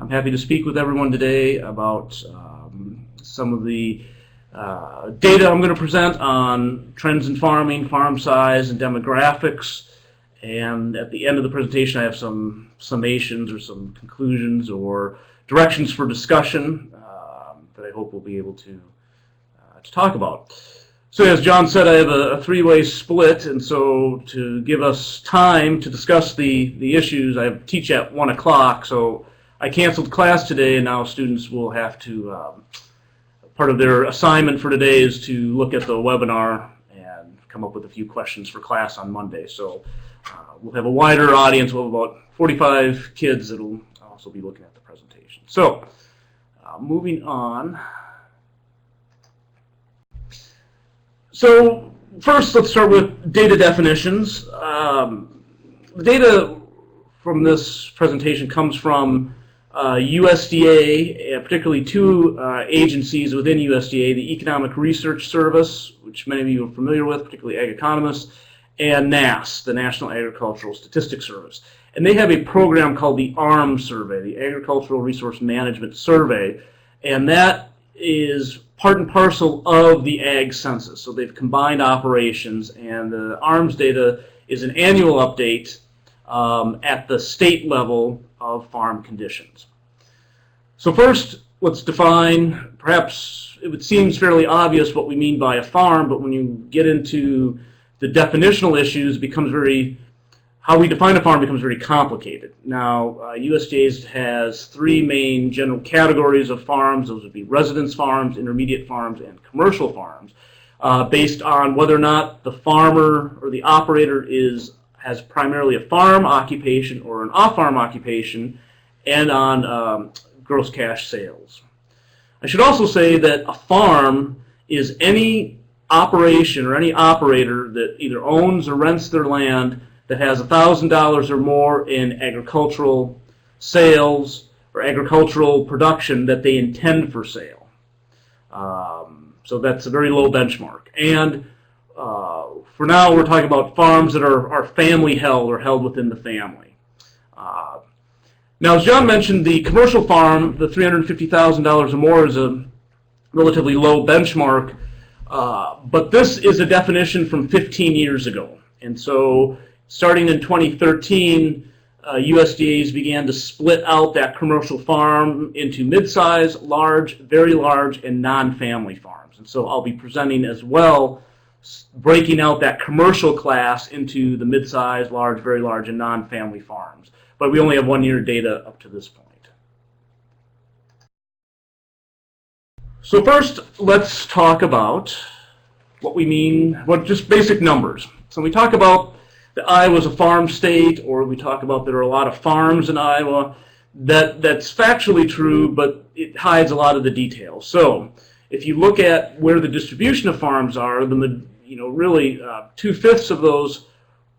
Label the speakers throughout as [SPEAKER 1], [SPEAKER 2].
[SPEAKER 1] I'm happy to speak with everyone today about some of the data I'm going to present on trends in farming, farm size, and demographics. And at the end of the presentation, I have some summations or some conclusions or directions for discussion that I hope we'll be able to talk about. So as John said, I have a three-way split, and so to give us time to discuss the issues, I teach at 1 o'clock, so I canceled class today, and now students will have to, part of their assignment for today is to look at the webinar and come up with a few questions for class on Monday. So we'll have a wider audience. We'll have about 45 kids that will also be looking at the presentation. So moving on. So first, let's start with data definitions. The data from this presentation comes from USDA, particularly two agencies within USDA, the Economic Research Service, which many of you are familiar with, particularly ag economists, and NASS, the National Agricultural Statistics Service. And they have a program called the ARM Survey, the Agricultural Resource Management Survey, and that is part and parcel of the ag census. So they've combined operations, and the ARMS data is an annual update at the state level of farm conditions. So first, let's define, perhaps it seems fairly obvious what we mean by a farm, but when you get into the definitional issues, it becomes how we define a farm becomes very complicated. Now, USDA has three main general categories of farms. Those would be residence farms, intermediate farms, and commercial farms, based on whether or not the farmer or the operator has primarily a farm occupation or an off-farm occupation, and on gross cash sales. I should also say that a farm is any operation or any operator that either owns or rents their land that has $1,000 or more in agricultural sales or agricultural production that they intend for sale. So that's a very low benchmark. And for now, we're talking about farms that are family held or held within the family. Now, as John mentioned, the commercial farm, the $350,000 or more, is a relatively low benchmark, but this is a definition from 15 years ago. And so starting in 2013, USDA's began to split out that commercial farm into mid-size, large, very large, and non-family farms. And so I'll be presenting as well, breaking out that commercial class into the mid-size, large, very large, and non-family farms. But we only have 1 year data up to this point. So first, let's talk about what we mean, just basic numbers. So when we talk about that Iowa's a farm state, or we talk about there are a lot of farms in Iowa, that's factually true, but it hides a lot of the details. So if you look at where the distribution of farms are, really 2/5 of those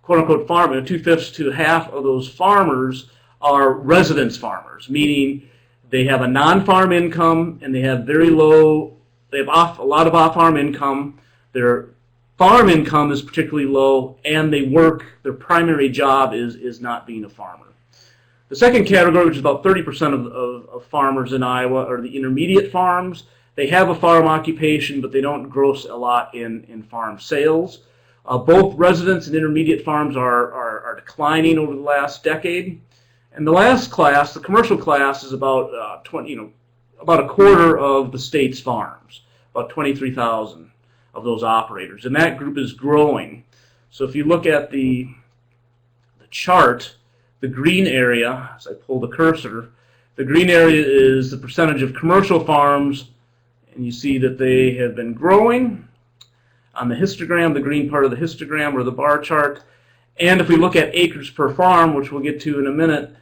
[SPEAKER 1] quote-unquote farmers, 2/5 to half of those farmers are residence farmers, meaning they have a non-farm income and they have a lot of off-farm income. Their farm income is particularly low, and their primary job is not being a farmer. The second category, which is about 30% of farmers in Iowa, are the intermediate farms. They have a farm occupation, but they don't gross a lot in farm sales. Both residence and intermediate farms are declining over the last decade. And the last class, the commercial class, is about about a quarter of the state's farms, about 23,000 of those operators, and that group is growing. So if you look at the chart, the green area, as I pull the cursor, the green area is the percentage of commercial farms, and you see that they have been growing on the histogram, the green part of the histogram or the bar chart. And if we look at acres per farm, which we'll get to in a minute,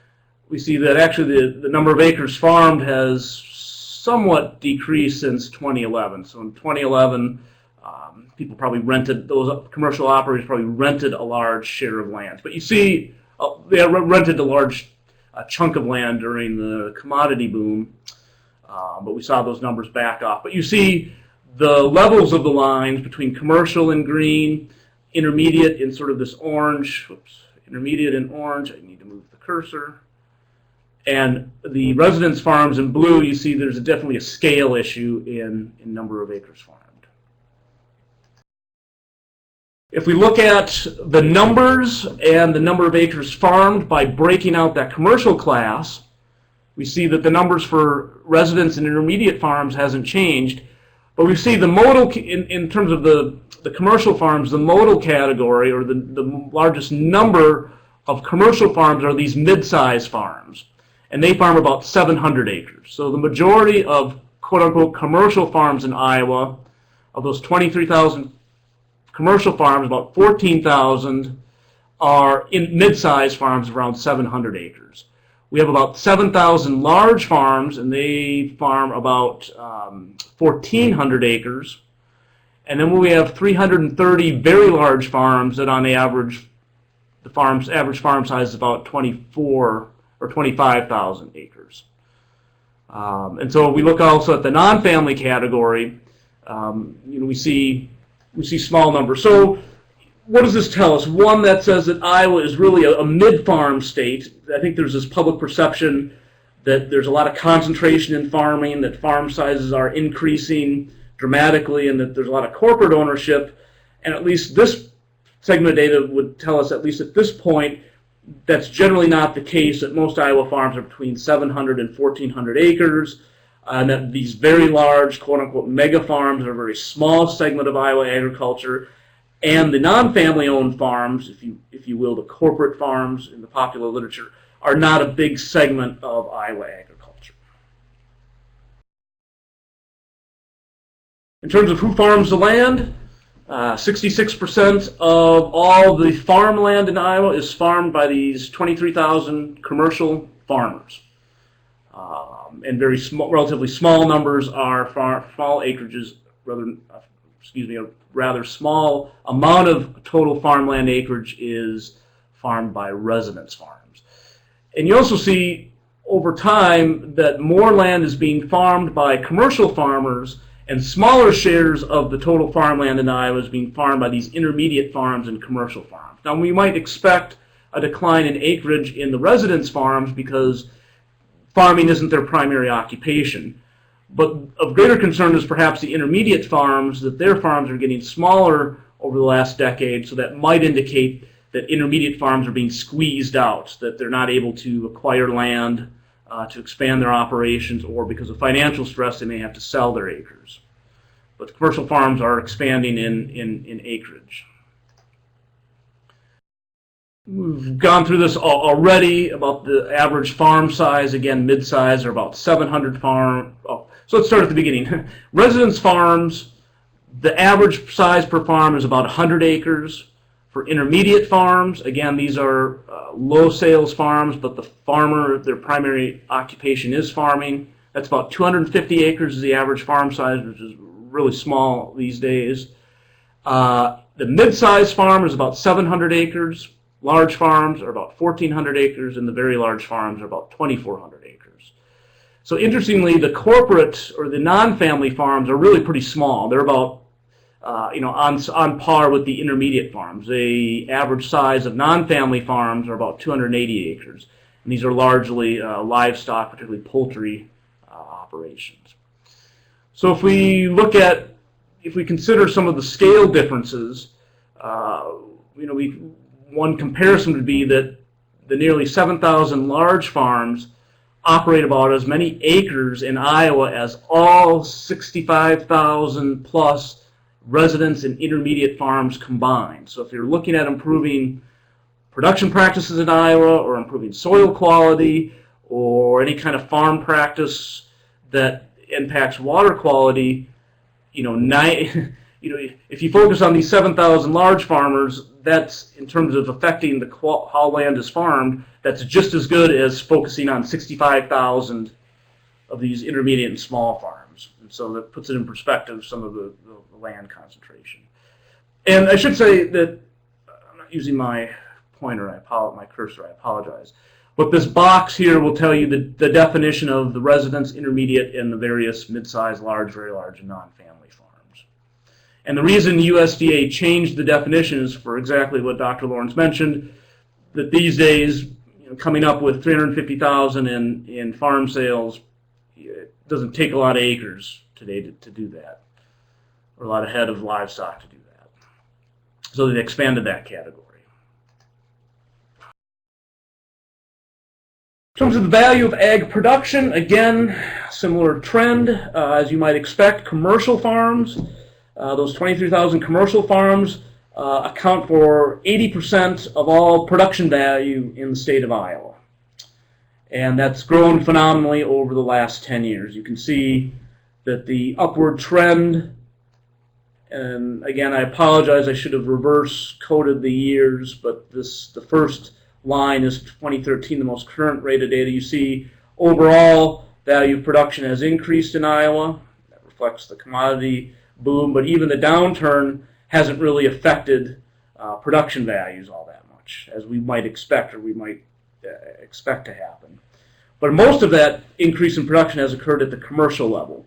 [SPEAKER 1] we see that actually the number of acres farmed has somewhat decreased since 2011. So in 2011, people probably those commercial operators probably rented a large share of land. But you see, they rented a large chunk of land during the commodity boom, but we saw those numbers back off. But you see the levels of the lines between commercial in green, intermediate in sort of this orange, intermediate in orange, I need to move the cursor, And the residence farms in blue, you see there's definitely a scale issue in number of acres farmed. If we look at the numbers and the number of acres farmed by breaking out that commercial class, we see that the numbers for residence and intermediate farms hasn't changed. But we see the modal, in terms of the commercial farms, the modal category, or the largest number of commercial farms, are these mid-sized farms. And they farm about 700 acres. So the majority of quote-unquote commercial farms in Iowa, of those 23,000 commercial farms, about 14,000 are in mid-sized farms around 700 acres. We have about 7,000 large farms, and they farm about 1,400 acres. And then we have 330 very large farms that on the average, average farm size is about 24 or 25,000 acres. And so we look also at the non-family category, we see small numbers. So what does this tell us? One, that says that Iowa is really a mid-farm state. I think there's this public perception that there's a lot of concentration in farming, that farm sizes are increasing dramatically, and that there's a lot of corporate ownership. And at least this segment of data would tell us, at least at this point, that's generally not the case, that most Iowa farms are between 700 and 1,400 acres, and that these very large, quote-unquote, mega farms are a very small segment of Iowa agriculture, and the non-family owned farms, if you will, the corporate farms in the popular literature, are not a big segment of Iowa agriculture. In terms of who farms the land, 66% of all the farmland in Iowa is farmed by these 23,000 commercial farmers. And very small, relatively small numbers are small acreages, a rather small amount of total farmland acreage is farmed by residence farms. And you also see over time that more land is being farmed by commercial farmers, and smaller shares of the total farmland in Iowa is being farmed by these intermediate farms and commercial farms. Now, we might expect a decline in acreage in the residence farms because farming isn't their primary occupation. But of greater concern is perhaps the intermediate farms, that their farms are getting smaller over the last decade, so that might indicate that intermediate farms are being squeezed out, that they're not able to acquire land to expand their operations, or because of financial stress they may have to sell their acres. But the commercial farms are expanding in acreage. We've gone through this already about the average farm size. Again, mid-size are about 700 farm. So let's start at the beginning. Residence farms, the average size per farm is about 100 acres. For intermediate farms, again, these are low sales farms, but the farmer, their primary occupation is farming. That's about 250 acres is the average farm size, which is really small these days. The mid-sized farm is about 700 acres. Large farms are about 1,400 acres, and the very large farms are about 2,400 acres. So interestingly, the corporate or the non-family farms are really pretty small. They're about on par with the intermediate farms. The average size of non-family farms are about 280 acres. And these are largely livestock, particularly poultry operations. So if we consider some of the scale differences, one comparison would be that the nearly 7,000 large farms operate about as many acres in Iowa as all 65,000 plus residence and intermediate farms combined. So if you're looking at improving production practices in Iowa, or improving soil quality, or any kind of farm practice that impacts water quality, if you focus on these 7,000 large farmers, that's in terms of affecting how land is farmed, that's just as good as focusing on 65,000 of these intermediate and small farms. And so that puts it in perspective, some of the land concentration. And I should say that I'm not using my pointer, my cursor, I apologize. But this box here will tell you the definition of the residence, intermediate, and the various mid-sized, large, very large, and non-family farms. And the reason USDA changed the definition is for exactly what Dr. Lawrence mentioned, that these days, coming up with 350,000 in farm sales, it doesn't take a lot of acres today to do that, or a lot of head of livestock to do that. So they expanded that category. In terms of the value of ag production, again, similar trend as you might expect. Commercial farms, those 23,000 commercial farms account for 80% of all production value in the state of Iowa. And that's grown phenomenally over the last 10 years. You can see that the upward trend, and again, I apologize, I should have reverse coded the years, but the first line is 2013, the most current rate of data. You see overall value of production has increased in Iowa. That reflects the commodity boom, but even the downturn hasn't really affected production values all that much, as we might expect, or we might expect to happen. But most of that increase in production has occurred at the commercial level.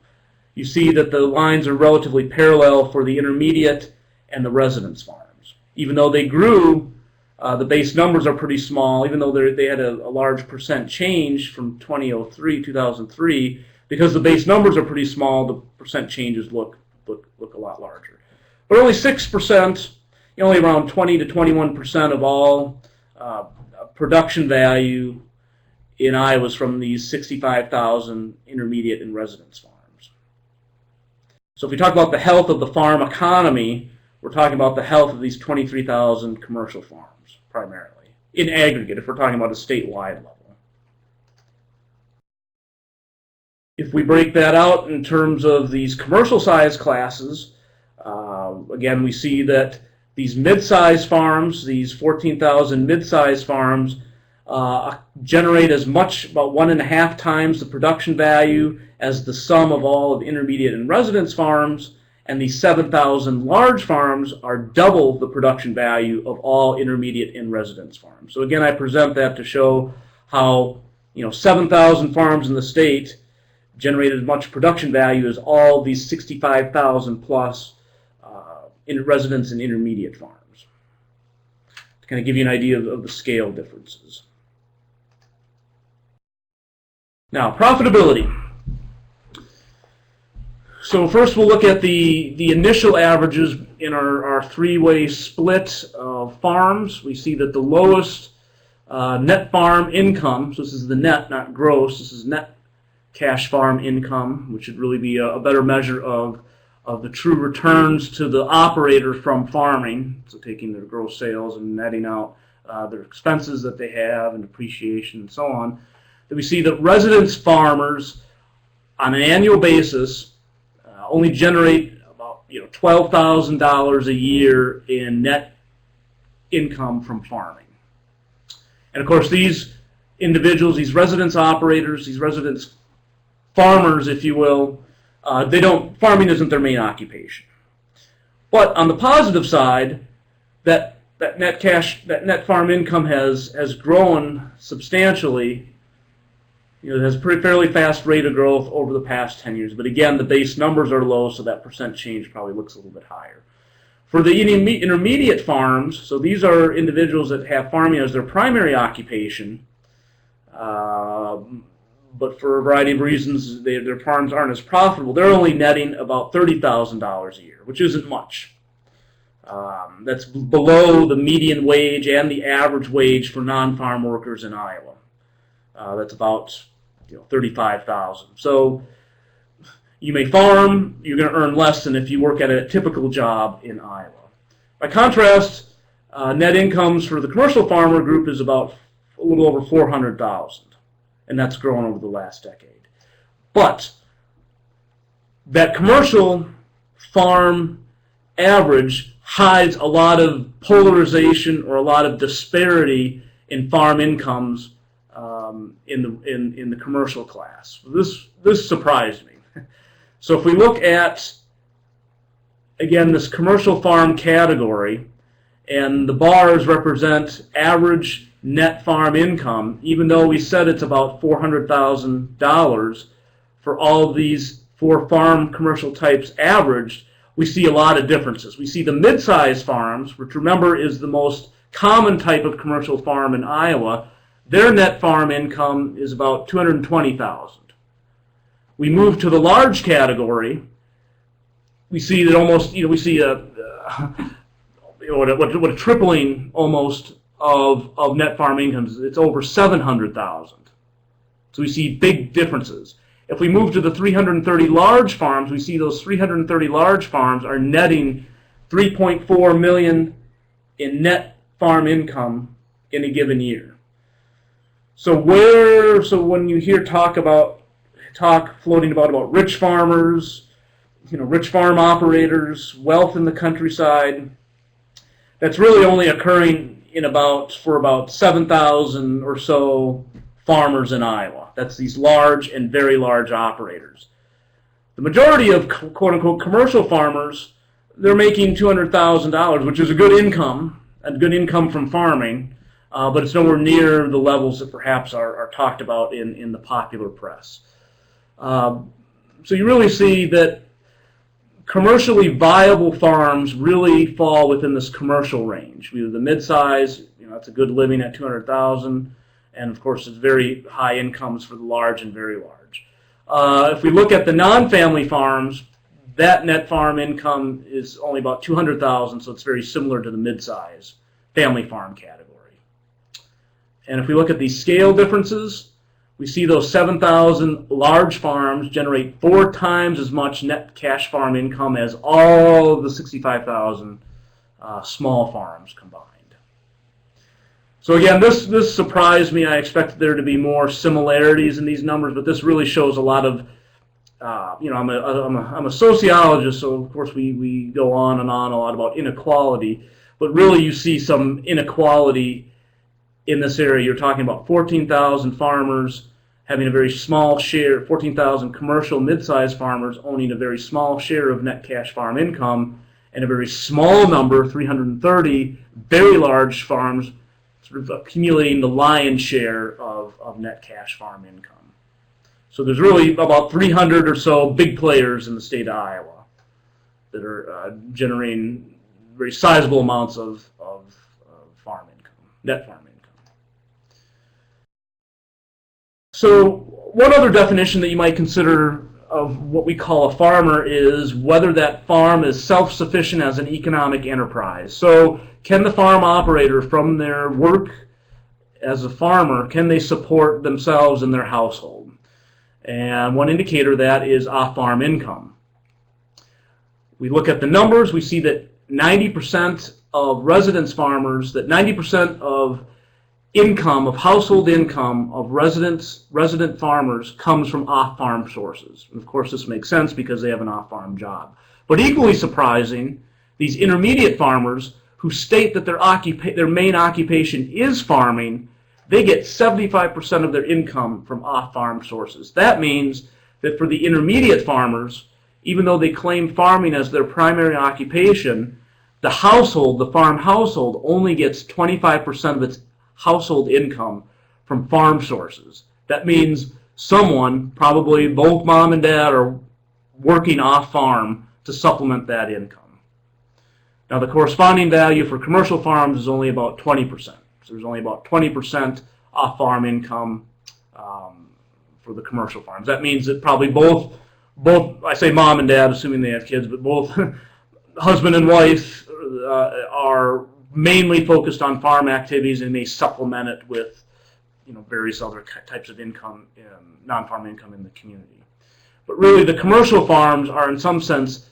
[SPEAKER 1] You see that the lines are relatively parallel for the intermediate and the residence farms. Even though they grew, the base numbers are pretty small, even though they had a large percent change from 2003, because the base numbers are pretty small, the percent changes look a lot larger. But only 6%, only around 20 to 21% of all production value in Iowa is from these 65,000 intermediate and residence farms. So if we talk about the health of the farm economy, we're talking about the health of these 23,000 commercial farms, primarily, in aggregate, if we're talking about a statewide level. If we break that out in terms of these commercial size classes, again, we see that these mid-size farms, these 14,000 mid-size farms, generate as much, about 1.5 times the production value as the sum of all of intermediate and residence farms, and these 7,000 large farms are double the production value of all intermediate and residence farms. So again, I present that to show how 7,000 farms in the state generated as much production value as all these 65,000 plus in residence and intermediate farms. To kind of give you an idea of the scale differences. Now, profitability. So first we'll look at the initial averages in our three-way split of farms. We see that the lowest net farm income, so this is the net, not gross, this is net cash farm income, which should really be a better measure of the true returns to the operator from farming, so taking their gross sales and netting out their expenses that they have and depreciation and so on. That we see that residence farmers on an annual basis only generate about $12,000 a year in net income from farming. And of course these individuals, these residence operators, these residence farmers, if you will, farming isn't their main occupation. But on the positive side, that net farm income has grown substantially. It has a fairly fast rate of growth over the past 10 years. But again, the base numbers are low, so that percent change probably looks a little bit higher. For the intermediate farms, so these are individuals that have farming as their primary occupation, but for a variety of reasons, their farms aren't as profitable. They're only netting about $30,000 a year, which isn't much. That's below the median wage and the average wage for non-farm workers in Iowa. That's about $35,000. So you may farm, you're going to earn less than if you work at a typical job in Iowa. By contrast, net incomes for the commercial farmer group is about a little over $400,000, and that's grown over the last decade. But that commercial farm average hides a lot of polarization or a lot of disparity in farm incomes in the commercial class. This surprised me. So if we look at, again, this commercial farm category, and the bars represent average net farm income, even though we said it's about $400,000 for all of these four farm commercial types averaged, we see a lot of differences. We see the mid-sized farms, which remember is the most common type of commercial farm in Iowa. Their net farm income is about $220,000. We move to the large category. We see that almost, we see what a tripling almost of net farm incomes. It's over 700,000. So we see big differences. If we move to the 330 large farms, we see those 330 large farms are netting $3.4 million in net farm income in a given year. So when you hear talk floating about rich farmers, rich farm operators, wealth in the countryside, that's really only occurring for about 7,000 or so farmers in Iowa. That's these large and very large operators. The majority of quote-unquote commercial farmers, they're making $200,000, which is a good income from farming, but it's nowhere near the levels that perhaps are talked about in the popular press. So you really see that commercially viable farms really fall within this commercial range. Either the mid-size, that's a good living at $200,000, and of course it's very high incomes for the large and very large. If we look at the non-family farms, that net farm income is only about $200,000, so it's very similar to the mid-size family farm category. And if we look at these scale differences, we see those 7,000 large farms generate 4 times as much net cash farm income as all of the 65,000 small farms combined. So again, this surprised me. I expected there to be more similarities in these numbers, but this really shows a lot of, I'm a sociologist, so of course we go on and on a lot about inequality, but really you see some inequality in this area. You're talking about 14,000 farmers having a very small share, 14,000 commercial mid-sized farmers owning a very small share of net cash farm income, and a very small number, 330, very large farms sort of accumulating the lion's share of net cash farm income. So there's really about 300 or so big players in the state of Iowa that are generating very sizable amounts of farm income, net farm income. So one other definition that you might consider of what we call a farmer is whether that farm is self-sufficient as an economic enterprise. So can the farm operator, from their work as a farmer, can they support themselves and their household? And one indicator of that is off-farm income. We look at the numbers, we see that 90% of residence farmers, that 90% of income, of household income of resident farmers comes from off-farm sources. And of course this makes sense because they have an off-farm job. But equally surprising, these intermediate farmers who state that their main occupation is farming, they get 75% of their income from off-farm sources. That means that for the intermediate farmers, even though they claim farming as their primary occupation, the farm household only gets 25% of its household income from farm sources. That means someone, probably both mom and dad, are working off farm to supplement that income. Now the corresponding value for commercial farms is only about 20%. So there's only about 20% off farm income for the commercial farms. That means that probably both, I say mom and dad, assuming they have kids, but both husband and wife are mainly focused on farm activities, and they supplement it with various other types of income, non-farm income in the community. But really the commercial farms are in some sense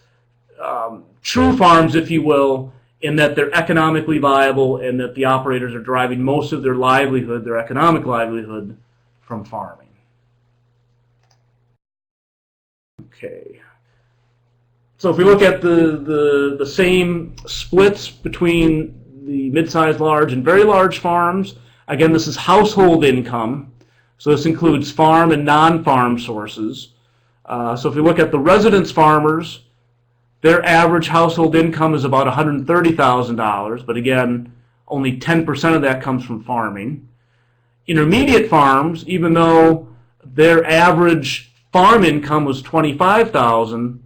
[SPEAKER 1] true farms, if you will, in that they're economically viable and that the operators are deriving most of their livelihood, their economic livelihood, from farming. Okay. So if we look at the same splits between the mid-sized, large, and very large farms, again, this is household income. So this includes farm and non-farm sources. So if we look at the residence farmers, their average household income is about $130,000, but again, only 10% of that comes from farming. Intermediate farms, even though their average farm income was $25,000,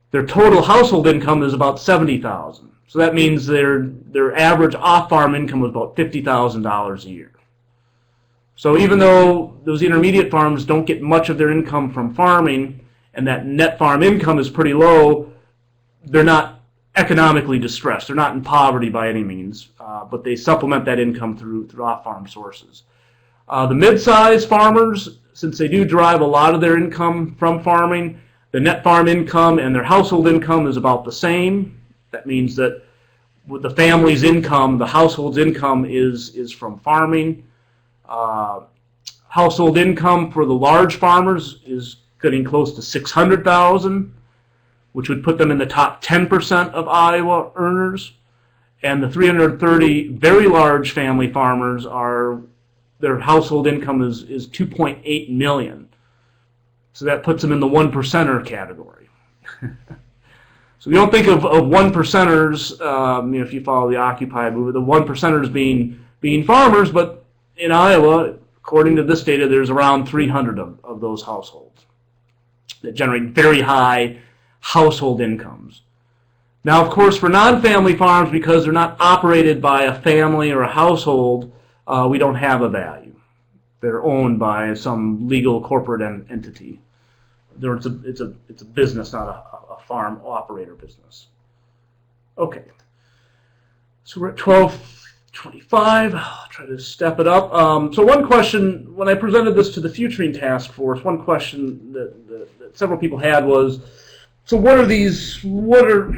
[SPEAKER 1] their total household income is about $70,000. So that means their average off-farm income was about $50,000 a year. So even though those intermediate farms don't get much of their income from farming, and that net farm income is pretty low, they're not economically distressed. They're not in poverty by any means, but they supplement that income through off-farm sources. The mid-sized farmers, since they do derive a lot of their income from farming, the net farm income and their household income is about the same. That means that with the family's income, the household's income is from farming. Household income for the large farmers is getting close to $600,000, which would put them in the top 10% of Iowa earners. And the 330 very large family farmers their household income is $2.8 million. So that puts them in the one percenter category. So we don't think of one percenters, if you follow the Occupy movement, the one percenters being farmers, but in Iowa, according to this data, there's around 300 of those households that generate very high household incomes. Now, of course, for non-family farms, because they're not operated by a family or a household, we don't have a value. They're owned by some legal corporate entity. It's a business, not a farm operator business. Okay, so we're at 12:25. I'll try to step it up. So one question, when I presented this to the Futuring Task Force, one question that several people had was, so what are these? What are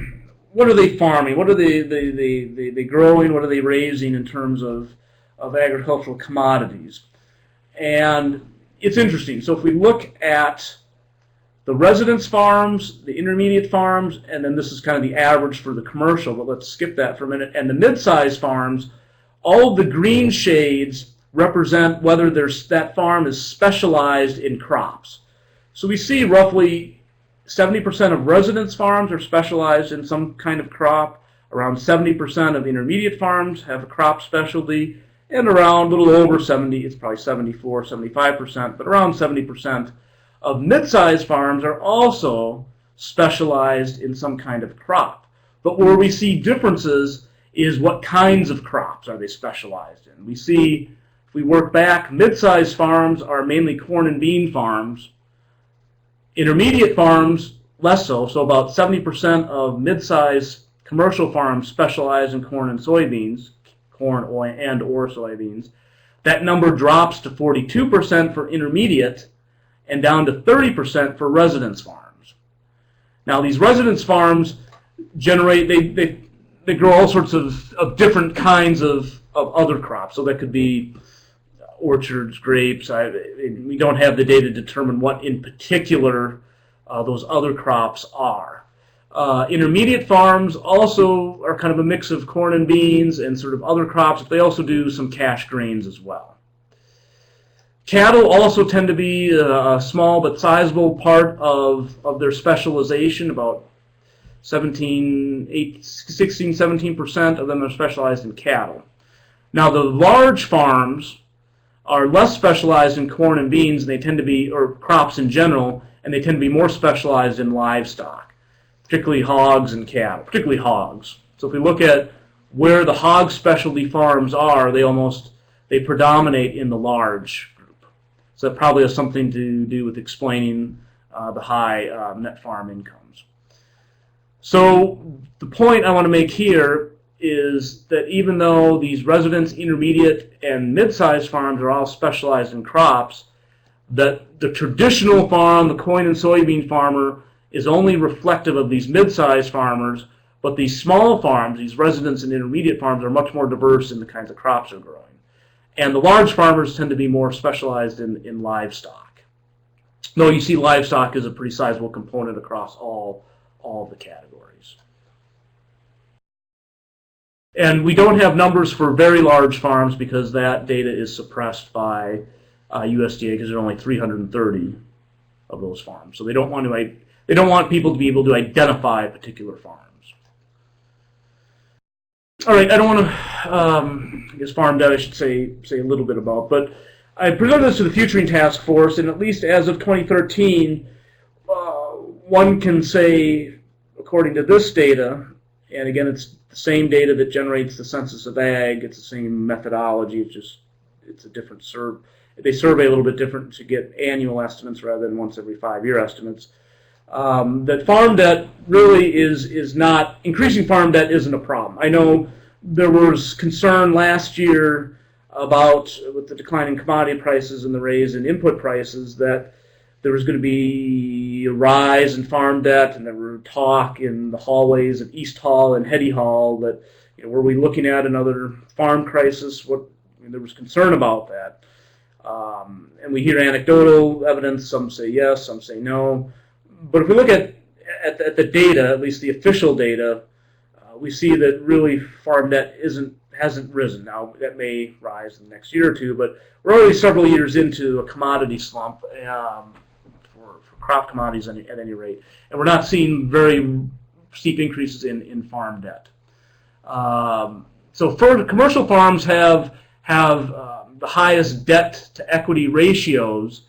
[SPEAKER 1] they farming? What are they growing? What are they raising in terms of agricultural commodities? And it's interesting. So if we look at the residence farms, the intermediate farms, and then this is kind of the average for the commercial, but let's skip that for a minute, and the mid-sized farms, all of the green shades represent whether that farm is specialized in crops. So we see roughly 70% of residence farms are specialized in some kind of crop, around 70% of intermediate farms have a crop specialty, and around a little over 70, it's probably 74, 75%, but around 70% of mid-sized farms are also specialized in some kind of crop. But where we see differences is what kinds of crops are they specialized in. We see, if we work back, mid-sized farms are mainly corn and bean farms. Intermediate farms, less so, so about 70% of mid-sized commercial farms specialize in corn and soybeans, corn and or soybeans. That number drops to 42% for intermediate and down to 30% for residence farms. Now these residence farms generate, they grow all sorts of different kinds of other crops. So that could be orchards, grapes. We don't have the data to determine what in particular those other crops are. Intermediate farms also are kind of a mix of corn and beans and sort of other crops. They also do some cash grains as well. Cattle also tend to be a small but sizable part of their specialization. About 16-17% of them are specialized in cattle. Now the large farms are less specialized in corn and beans, and they tend to be, or crops in general, and they tend to be more specialized in livestock, particularly hogs and cattle, particularly hogs. So if we look at where the hog specialty farms are, they predominate in the large group. So that probably has something to do with explaining the high net farm incomes. So the point I want to make here is that even though these residence, intermediate, and mid-sized farms are all specialized in crops, that the traditional farm, the corn and soybean farmer, is only reflective of these mid-sized farmers, but these small farms, these residence and intermediate farms, are much more diverse in the kinds of crops they're growing. And the large farmers tend to be more specialized in livestock. Though you see livestock is a pretty sizable component across all the categories. And we don't have numbers for very large farms because that data is suppressed by USDA because there are only 330 of those farms. So they don't want people to be able to identify particular farms. All right, I don't want to, I guess farm debt I should say a little bit about, but I presented this to the Futuring Task Force, and at least as of 2013, one can say, according to this data, and again it's the same data that generates the Census of Ag, it's the same methodology, it's a different they survey a little bit different to get annual estimates rather than once every 5-year estimates. That farm debt really is not, increasing farm debt isn't a problem. I know there was concern last year about, with the decline in commodity prices and the raise in input prices, that there was going to be a rise in farm debt, and there were talk in the hallways of East Hall and Hetty Hall that, were we looking at another farm crisis? There was concern about that. And we hear anecdotal evidence, some say yes, some say no. But if we look at the data, at least the official data, we see that really farm debt hasn't risen. Now, that may rise in the next year or two, but we're already several years into a commodity slump for crop commodities at any rate, and we're not seeing very steep increases in farm debt. So commercial farms have the highest debt to equity ratios,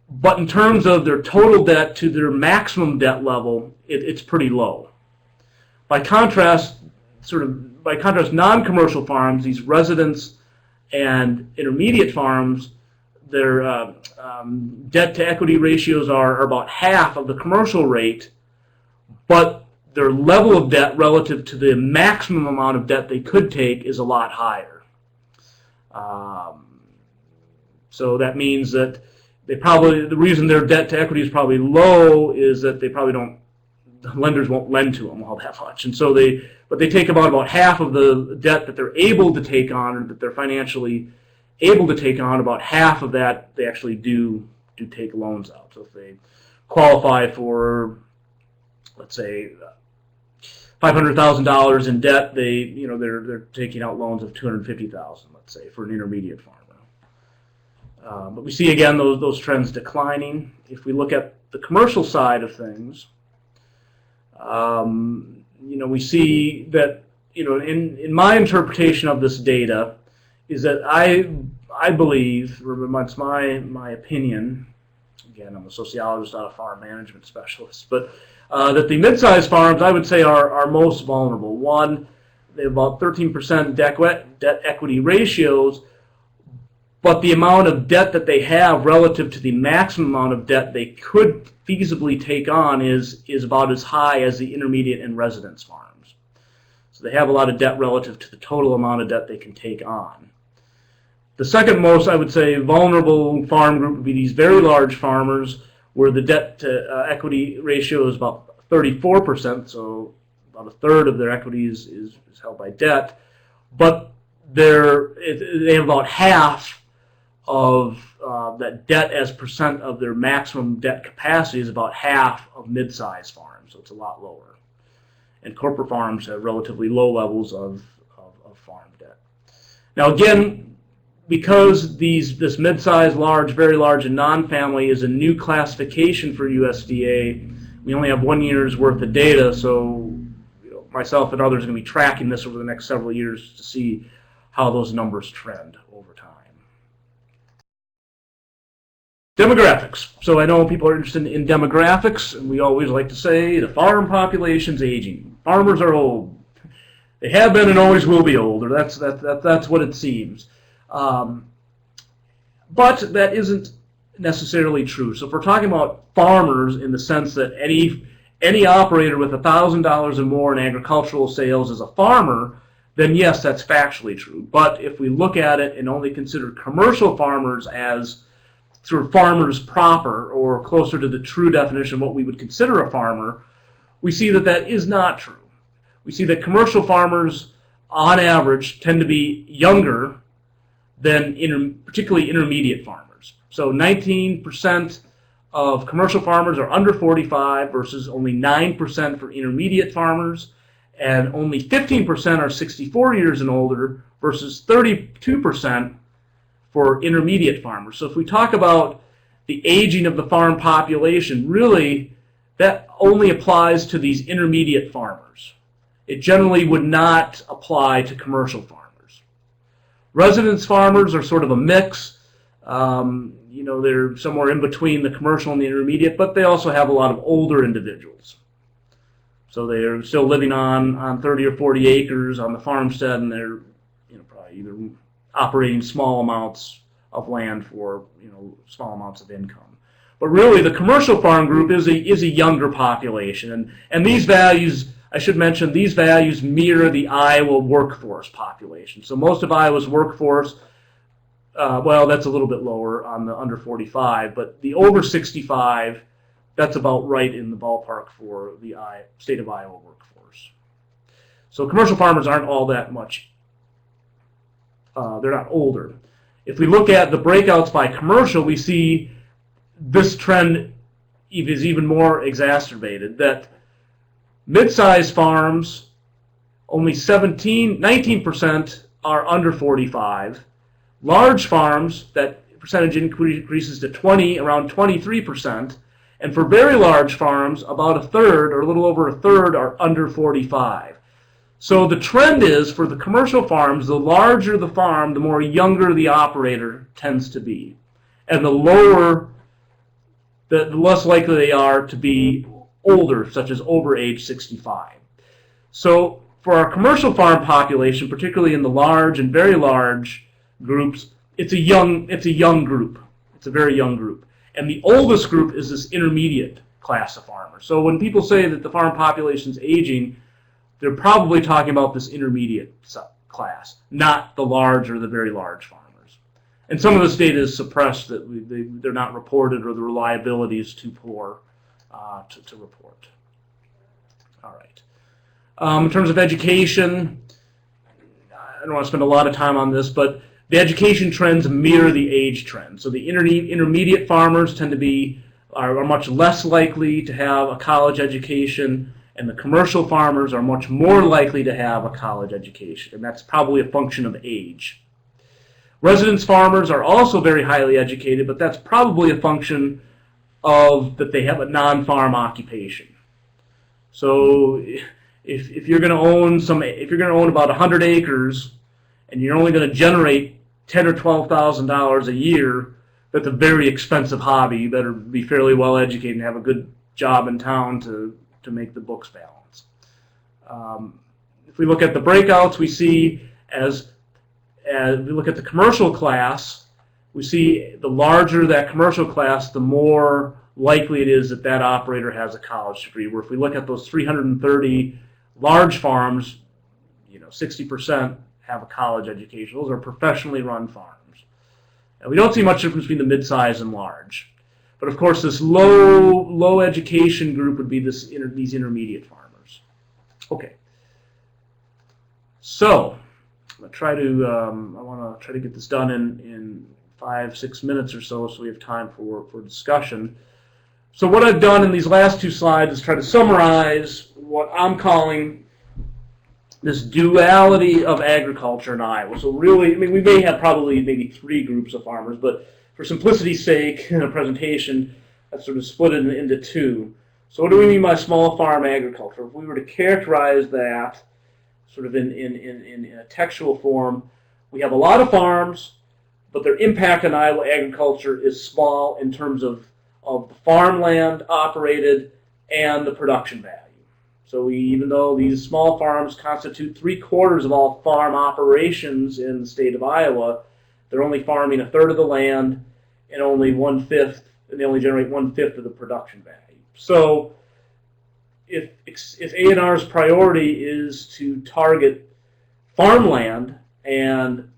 [SPEAKER 1] but in terms of their total debt to their maximum debt level, it's pretty low. By contrast, non-commercial farms, these residence and intermediate farms, their debt to equity ratios are about half of the commercial rate, but their level of debt relative to the maximum amount of debt they could take is a lot higher. So that means that the reason their debt to equity is probably low is that the lenders won't lend to them all that much. And so they take about half of the debt that they're able to take on, or that they're financially able to take on. About half of that they actually do take loans out. So if they qualify for, let's say, $500,000 in debt, they're taking out loans of $250,000, let's say, for an intermediate farmer. But we see again those trends declining. If we look at the commercial side of things, we see that in my interpretation of this data is that I believe, or it's my opinion. Again, I'm a sociologist, not a farm management specialist, but that the mid-sized farms, I would say, are most vulnerable. One, they have about 13% debt equity ratios, but the amount of debt that they have relative to the maximum amount of debt they could feasibly take on is about as high as the intermediate and residence farms. So they have a lot of debt relative to the total amount of debt they can take on. The second most, I would say, vulnerable farm group would be these very large farmers, where the debt to equity ratio is about 34%, so about a third of their equity is held by debt, but they have about half of that debt as percent of their maximum debt capacity is about half of mid-sized farms, so it's a lot lower. And corporate farms have relatively low levels of farm debt. Now again, because this mid-sized, large, very large, and non-family is a new classification for USDA, we only have 1 year's worth of data, so myself and others are going to be tracking this over the next several years to see how those numbers trend over time. Demographics. So I know people are interested in demographics, and we always like to say the farm population's aging. Farmers are old. They have been and always will be older. That's what it seems. But that isn't necessarily true. So if we're talking about farmers in the sense that any operator with $1,000 or more in agricultural sales is a farmer, then yes, that's factually true. But if we look at it and only consider commercial farmers as sort of farmers proper, or closer to the true definition of what we would consider a farmer, we see that is not true. We see that commercial farmers, on average, tend to be younger than particularly intermediate farmers. So 19% of commercial farmers are under 45 versus only 9% for intermediate farmers, and only 15% are 64 years and older versus 32% for intermediate farmers. So if we talk about the aging of the farm population, really that only applies to these intermediate farmers. It generally would not apply to commercial farmers. Residence farmers are sort of a mix. They're somewhere in between the commercial and the intermediate, but they also have a lot of older individuals. So they're still living on 30 or 40 acres on the farmstead, and they're probably either operating small amounts of land for small amounts of income. But really, the commercial farm group is a younger population, and these values, I should mention, these values mirror the Iowa workforce population. So most of Iowa's workforce, well, that's a little bit lower on the under 45, but the over 65, that's about right in the ballpark for the state of Iowa workforce. So commercial farmers aren't all that much, they're not older. If we look at the breakouts by commercial, we see this trend is even more exacerbated, that mid-sized farms, only 19% are under 45. Large farms, that percentage increases to around 23%. And for very large farms, about a third, or a little over a third, are under 45. So the trend is, for the commercial farms, the larger the farm, the more younger the operator tends to be. And the less likely they are to be older, such as over age 65. So for our commercial farm population, particularly in the large and very large groups, it's a young group. It's a very young group. And the oldest group is this intermediate class of farmers. So when people say that the farm population is aging, they're probably talking about this intermediate class, not the large or the very large farmers. And some of this data is suppressed, that they're not reported, or the reliability is too poor to report. All right. In terms of education, I don't want to spend a lot of time on this, but the education trends mirror the age trends. So the intermediate farmers are much less likely to have a college education, and the commercial farmers are much more likely to have a college education, and that's probably a function of age. Residence farmers are also very highly educated, but that's probably a function of that they have a non-farm occupation. So if you're going to own about 100 acres, and you're only going to generate $10,000 or $12,000 a year, that's a very expensive hobby. You better be fairly well educated and have a good job in town to make the books balance. If we look at the breakouts, we see as we look at the commercial class, we see the larger that commercial class, the more likely it is that that operator has a college degree. Where if we look at those 330 large farms, 60% have a college education. Those are professionally run farms. And we don't see much difference between the mid-size and large. But of course, this low education group would be these intermediate farmers. Okay. So I want to try to get this done in 5-6 minutes or so we have time for discussion. So what I've done in these last two slides is try to summarize what I'm calling this duality of agriculture in Iowa. So really, we may have maybe three groups of farmers, but for simplicity's sake in a presentation, I've sort of split it into two. So what do we mean by small farm agriculture? If we were to characterize that sort of in a textual form, we have a lot of farms, but their impact on Iowa agriculture is small in terms of the farmland operated and the production value. So even though these small farms constitute 3/4 of all farm operations in the state of Iowa, they're only farming a third of the land and only 1/5, and they only generate 1/5 of the production value. So if A&R's priority is to target farmland and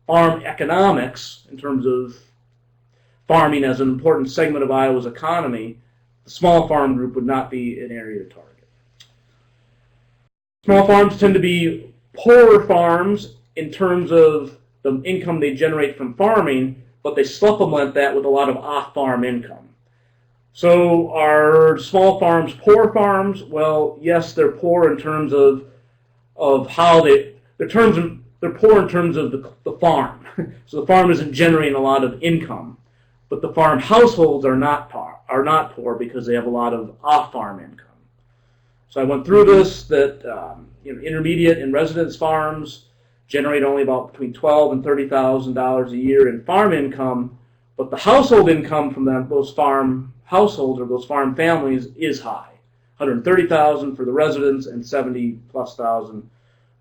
[SPEAKER 1] farm economics in terms of farming as an important segment of Iowa's economy, the small farm group would not be an area to target. Small farms tend to be poorer farms in terms of the income they generate from farming, but they supplement that with a lot of off-farm income. So are small farms poor farms? Well, yes, they're poor in terms of how they're poor in terms of the farm. So the farm isn't generating a lot of income, but the farm households are not poor because they have a lot of off-farm income. So I went through this, that intermediate and residence farms generate only about between $12,000 and $30,000 a year in farm income, but the household income from those farm households or those farm families is high. $130,000 for the residents and $70,000+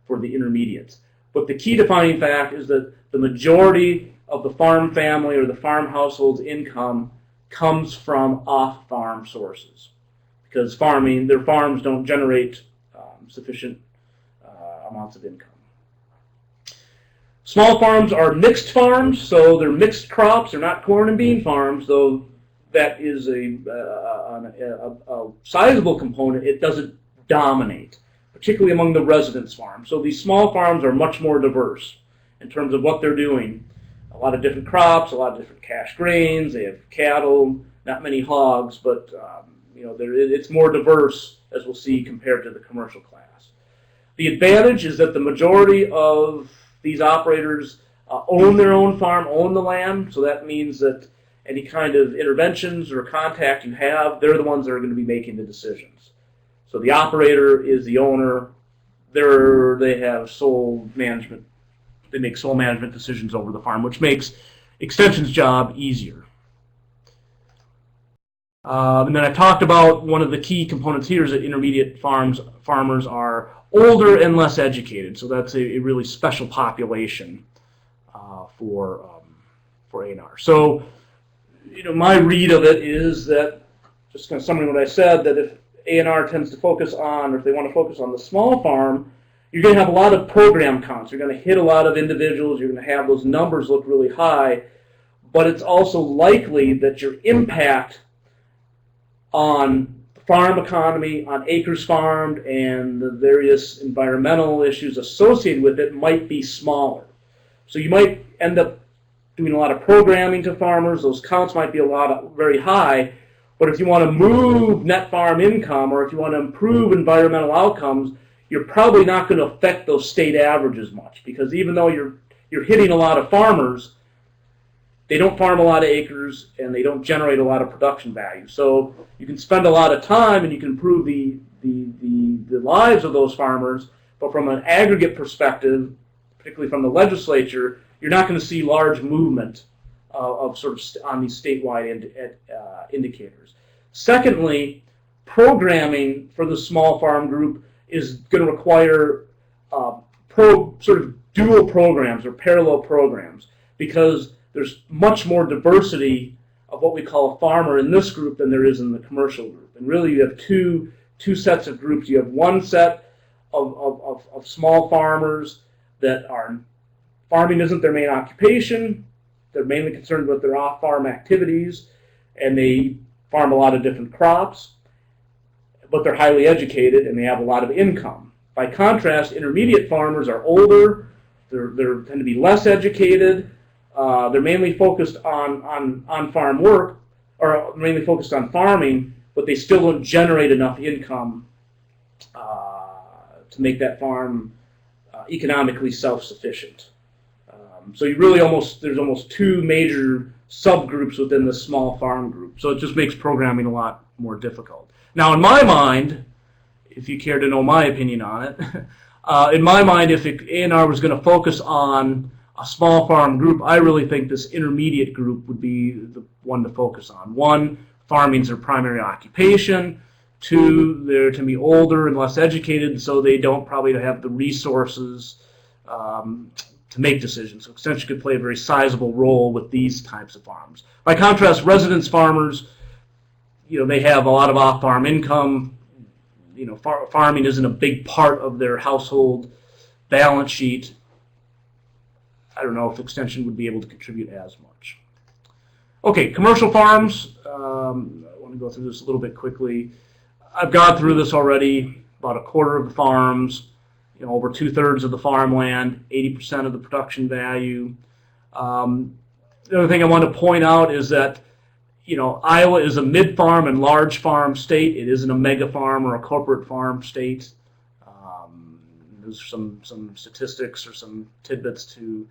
[SPEAKER 1] for the intermediates. But the key defining fact is that the majority of the farm family or the farm household's income comes from off-farm sources, because their farms don't generate sufficient amounts of income. Small farms are mixed farms, so they're mixed crops. They're not corn and bean farms, though that is a sizable component. It doesn't dominate, particularly among the residence farms. So these small farms are much more diverse in terms of what they're doing. A lot of different crops, a lot of different cash grains. They have cattle, not many hogs, but it's more diverse, as we'll see, compared to the commercial class. The advantage is that the majority of these operators own their own farm, own the land, so that means that any kind of interventions or contact you have, they're the ones that are going to be making the decisions. So the operator is the owner. They have sole management. They make sole management decisions over the farm, which makes Extension's job easier. And then I talked about one of the key components here is that intermediate farmers are older and less educated. So that's a really special population for A&R. So, my read of it is that, just kind of summarizing what I said, that if A&R tends to focus on, or if they want to focus on the small farm, you're going to have a lot of program counts. You're going to hit a lot of individuals. You're going to have those numbers look really high. But it's also likely that your impact on the farm economy, on acres farmed, and the various environmental issues associated with it might be smaller. So you might end up doing a lot of programming to farmers. Those counts might be very high. But if you want to move net farm income, or if you want to improve environmental outcomes, you're probably not going to affect those state averages much, because even though you're hitting a lot of farmers, they don't farm a lot of acres and they don't generate a lot of production value. So you can spend a lot of time and you can improve the lives of those farmers, but from an aggregate perspective, particularly from the legislature, you're not going to see large movement of sort of on these statewide indicators. Secondly, programming for the small farm group is going to require sort of dual programs or parallel programs, because there's much more diversity of what we call a farmer in this group than there is in the commercial group. And really you have two sets of groups. You have one set of small farmers that are, farming isn't their main occupation. They're mainly concerned with their off-farm activities, and they farm a lot of different crops, but they're highly educated and they have a lot of income. By contrast, intermediate farmers are older, they tend to be less educated, they're mainly focused on farm work, or mainly focused on farming, but they still don't generate enough income to make that farm economically self-sufficient. So there's almost two major subgroups within the small farm group. So it just makes programming a lot more difficult. Now, in my mind, if you care to know my opinion on it, in my mind, if A&R was going to focus on a small farm group, I really think this intermediate group would be the one to focus on. One, farming's their primary occupation. Two, they're to be older and less educated, so they don't probably have the resources to make decisions. So Extension could play a very sizable role with these types of farms. By contrast, residence farmers, they have a lot of off-farm income. Farming isn't a big part of their household balance sheet. I don't know if Extension would be able to contribute as much. Okay, commercial farms. I want to go through this a little bit quickly. I've gone through this already. About a quarter of the farms, over 2/3 of the farmland, 80% of the production value. The other thing I want to point out is that Iowa is a mid-farm and large farm state. It isn't a mega farm or a corporate farm state. There's some statistics or some tidbits to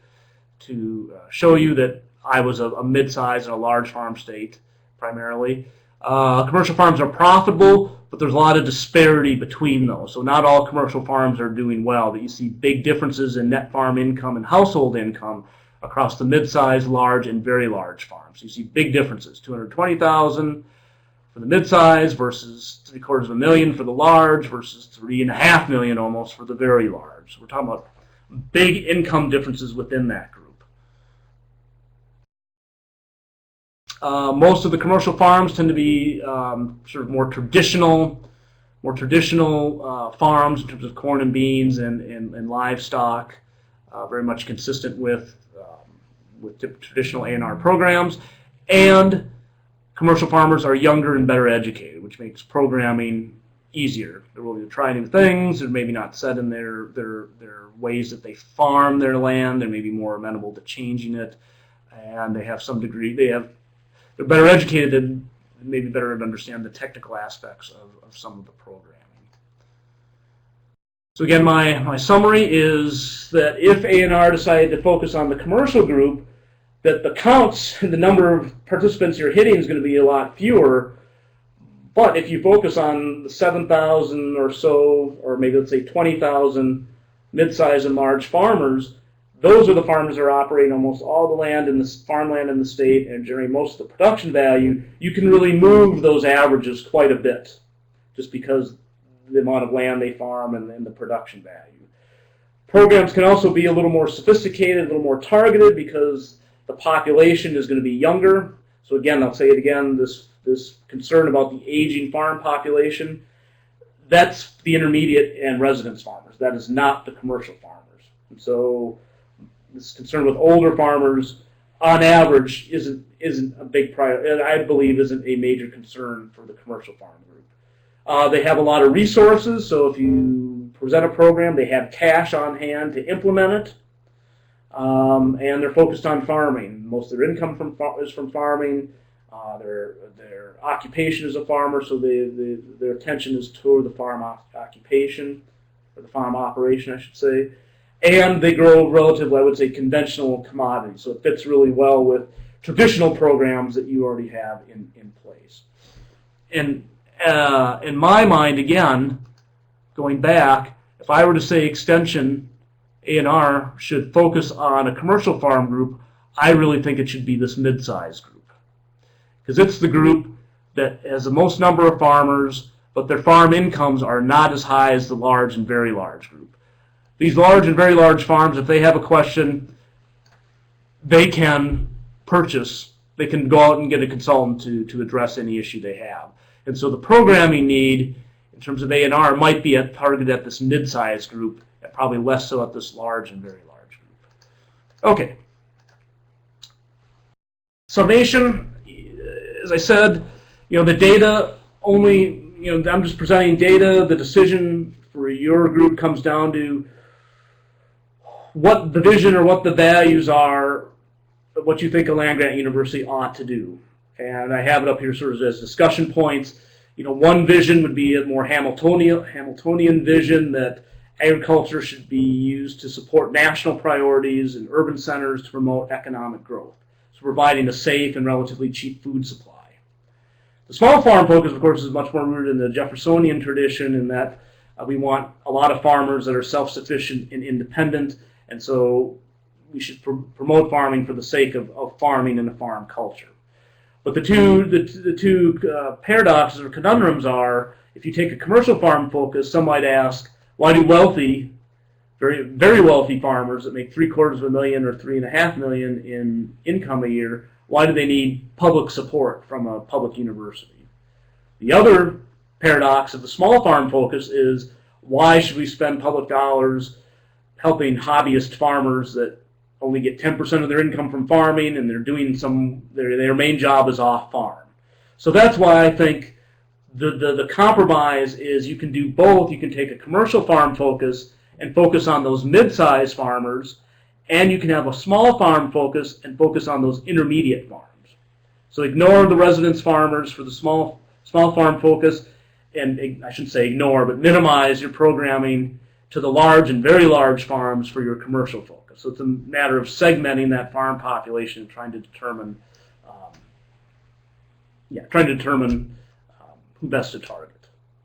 [SPEAKER 1] show you that Iowa's a mid-sized and a large farm state primarily. Commercial farms are profitable, but there's a lot of disparity between those. So not all commercial farms are doing well. But you see big differences in net farm income and household income across the mid-sized, large, and very large farms. You see big differences, $220,000 for the mid-size versus $750,000 for the large versus $3.5 million almost for the very large. So we're talking about big income differences within that group. Most of the commercial farms tend to be sort of more traditional farms in terms of corn and beans and livestock, very much consistent with traditional A&R programs. And commercial farmers are younger and better educated, which makes programming easier. They're willing to try new things. They're maybe not set in their ways that they farm their land. They're maybe more amenable to changing it, and they have some degree. They're better educated and maybe better to understand the technical aspects of some of the programming. So again, my summary is that if A&R decided to focus on the commercial group, that the counts, the number of participants you're hitting is going to be a lot fewer. But if you focus on the 7,000 or so, or maybe let's say 20,000 mid-sized and large farmers, those are the farmers that are operating almost all the land in the farmland in the state and generate most of the production value. You can really move those averages quite a bit, just because the amount of land they farm and the production value. Programs can also be a little more sophisticated, a little more targeted, because the population is going to be younger. So again, I'll say it again, this concern about the aging farm population, that's the intermediate and residence farmers. That is not the commercial farmers. And so this concern with older farmers, on average, isn't a big priority, and I believe isn't a major concern for the commercial farm group. They have a lot of resources, so if you present a program, they have cash on hand to implement it. And they're focused on farming. Most of their income is from farming. Their occupation is a farmer, so their attention is toward the farm occupation, or the farm operation, I should say. And they grow relatively, I would say, conventional commodities. So it fits really well with traditional programs that you already have in place. And in my mind, again, going back, if I were to say extension, A&R should focus on a commercial farm group, I really think it should be this mid-sized group. Because it's the group that has the most number of farmers, but their farm incomes are not as high as the large and very large group. These large and very large farms, if they have a question, they can purchase, they can go out and get a consultant to address any issue they have. And so the programming need, in terms of A&R, might be targeted at this mid-sized group, and probably less so at this large and very large group. Okay. Summation, as I said, the data only, I'm just presenting data. The decision for your group comes down to what the vision or what the values are, what you think a land-grant university ought to do. And I have it up here sort of as discussion points. One vision would be a more Hamiltonian vision that agriculture should be used to support national priorities in urban centers to promote economic growth, so providing a safe and relatively cheap food supply. The small farm focus, of course, is much more rooted in the Jeffersonian tradition, in that we want a lot of farmers that are self-sufficient and independent, and so we should promote farming for the sake of farming and a farm culture. But the two paradoxes or conundrums are, if you take a commercial farm focus, some might ask, why do wealthy, very, very wealthy farmers that make $750,000 or $3.5 million in income a year, why do they need public support from a public university? The other paradox of the small farm focus is, why should we spend public dollars helping hobbyist farmers that only get 10% of their income from farming, and they're doing their main job is off farm? So that's why I think the compromise is you can do both. You can take a commercial farm focus and focus on those mid-sized farmers, and you can have a small farm focus and focus on those intermediate farms. So ignore the residence farmers for the small farm focus, and I shouldn't say ignore, but minimize your programming to the large and very large farms for your commercial focus. So it's a matter of segmenting that farm population and trying to determine who best to target.